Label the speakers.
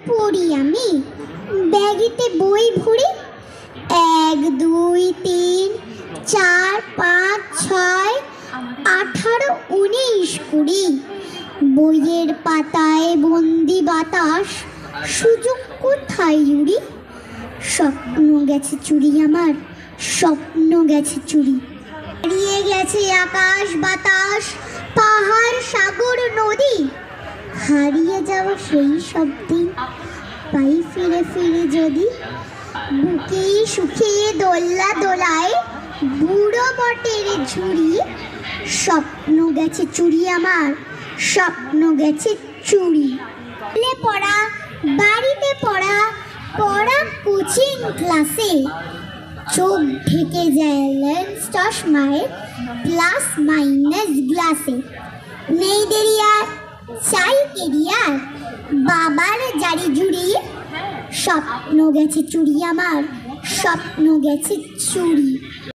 Speaker 1: পড়ি আমি ব্যাগেতে বই ভরি 1 2 3 4 5 6 18 19 20 বইয়ের পাতায় বন্দি বাতাস সুযোগ কোথায় উড়ি স্বপ্ন গেছে চুরি আমার স্বপ্ন গেছে চুরি হারিয়ে গেছে আকাশ বাতাস পাহাড় সাগর নদী হারিয়ে যাওয়া সেই সব দিন পাই ফিরে ফিরে যদি বুকে সুখে দোল্লা দোলায় বুড়ো বটের ঝুড়ি স্বপ্ন গেছে চুরি আমার স্বপ্ন গেছে চুরি পড়া বাড়িতে পড়া পড়া কোচিং ক্লাসে চোখ ঢেকে যায় লেন্স চশমায় প্লাস মাইনাস গ্লাসে নেই দেরি আর চাই কেরিয়ার বাবার জারি জুড়ি স্বপ্ন গেছে চুরি আমার স্বপ্ন গেছে চুরি।